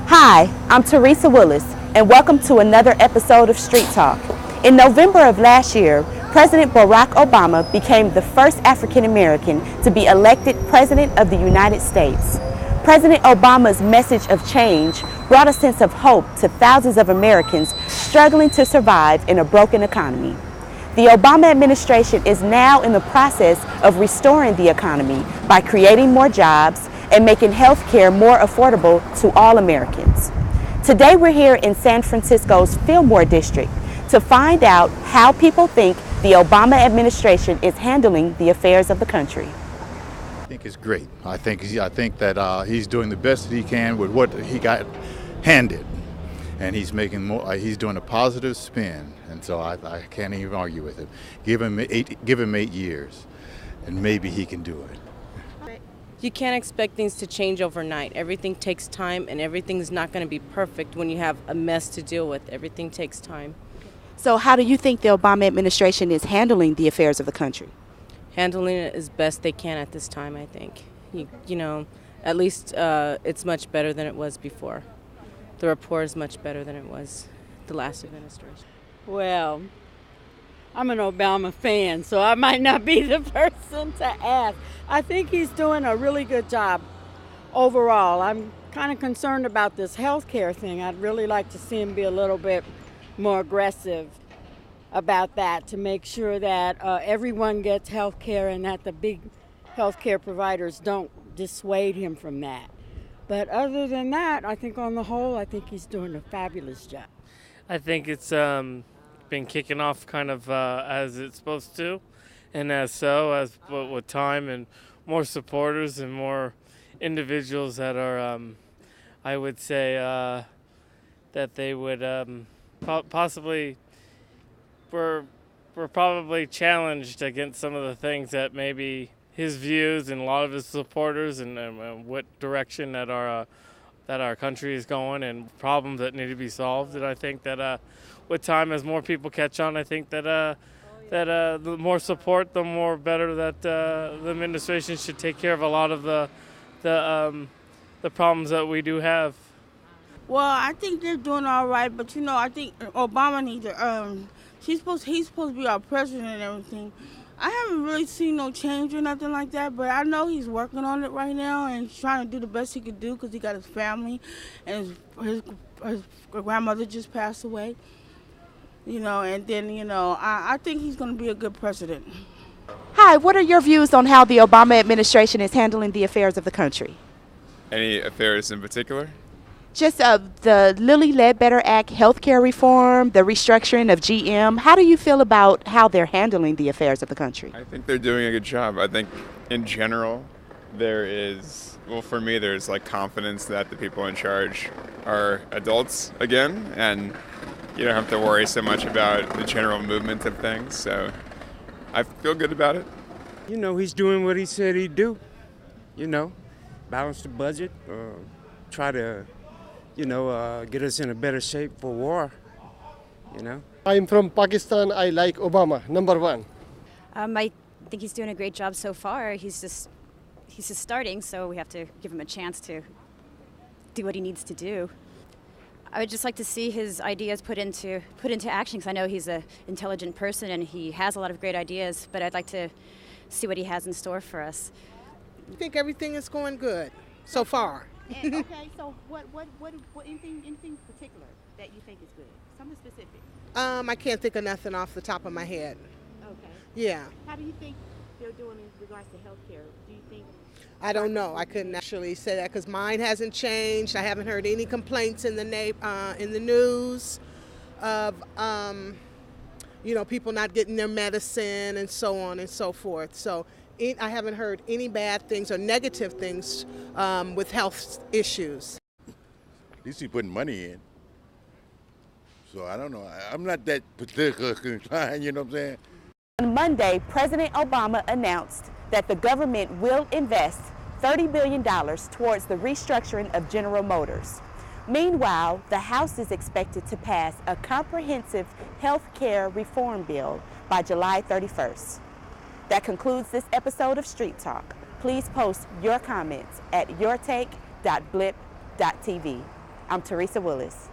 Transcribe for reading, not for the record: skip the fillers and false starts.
Hi, I'm Teresa Willis, and welcome to another episode of Street Talk. In November of last year, President Barack Obama became the first African American to be elected President of the United States. President Obama's message of change brought a sense of hope to thousands of Americans struggling to survive in a broken economy. The Obama administration is now in the process of restoring the economy by creating more jobs and making health care more affordable to all Americans. Today we're here in San Francisco's Fillmore District to find out how people think the Obama administration is handling the affairs of the country. I think it's great. I think that he's doing the best that he can with what he got handed, and he's making more. He's doing a positive spin, and so I can't even argue with him. Give him 8 years, and maybe he can do it. You can't expect things to change overnight. Everything takes time, and everything's not going to be perfect when you have a mess to deal with. Everything takes time. So how do you think the Obama administration is handling the affairs of the country? Handling it as best they can at this time, I think. You know, at least it's much better than it was before. The rapport is much better than it was the last administration. Well, I'm an Obama fan, so I might not be the person to ask. I think he's doing a really good job overall. I'm kind of concerned about this health care thing. I'd really like to see him be a little bit more aggressive about that to make sure that everyone gets health care and that the big health care providers don't dissuade him from that. But other than that, I think on the whole, I think he's doing a fabulous job. I think it's been kicking off kind of as it's supposed to, and as with time and more supporters and more individuals that are, I would say, that they would possibly were probably challenged against some of the things that maybe his views and a lot of his supporters and what direction that our country is going and problems that need to be solved. And I think that with time, as more people catch on, I think that the more support, the more better that the administration should take care of a lot of the problems that we do have. Well, I think they're doing all right, but I think Obama needs to. He's supposed to be our president and everything. I haven't really seen no change or nothing like that, but I know he's working on it right now and he's trying to do the best he could do because he got his family and his grandmother just passed away. And then, I think he's going to be a good president. Hi, what are your views on how the Obama administration is handling the affairs of the country? Any affairs in particular? Just the Lilly Ledbetter Act healthcare reform, the restructuring of GM. How do you feel about how they're handling the affairs of the country? I think they're doing a good job. I think in general for me there's confidence that the people in charge are adults again, and you don't have to worry so much about the general movement of things. So I feel good about it. He's doing what he said he'd do. Balance the budget, try to get us in a better shape for war, I'm from Pakistan. I like Obama, number one. I think he's doing a great job so far. He's just starting, so we have to give him a chance to do what he needs to do. I would just like to see his ideas put into action, because I know he's an intelligent person and he has a lot of great ideas, but I'd like to see what he has in store for us. I think everything is going good so far. Okay, so what anything particular that you think is good? Something specific? I can't think of nothing off the top of my head. Okay. Yeah. How do you think they're doing in regards to health care? Do you think? I don't know. I couldn't actually say that because mine hasn't changed. I haven't heard any complaints in the news of people not getting their medicine and so on and so forth. So I haven't heard any bad things or negative things with health issues. At least he's putting money in. So I don't know. I'm not that particular inclined, you know what I'm saying? On Monday, President Obama announced that the government will invest $30 billion towards the restructuring of General Motors. Meanwhile, the House is expected to pass a comprehensive health care reform bill by July 31st. That concludes this episode of Street Talk. Please post your comments at yourtake.blip.tv. I'm Teresa Willis.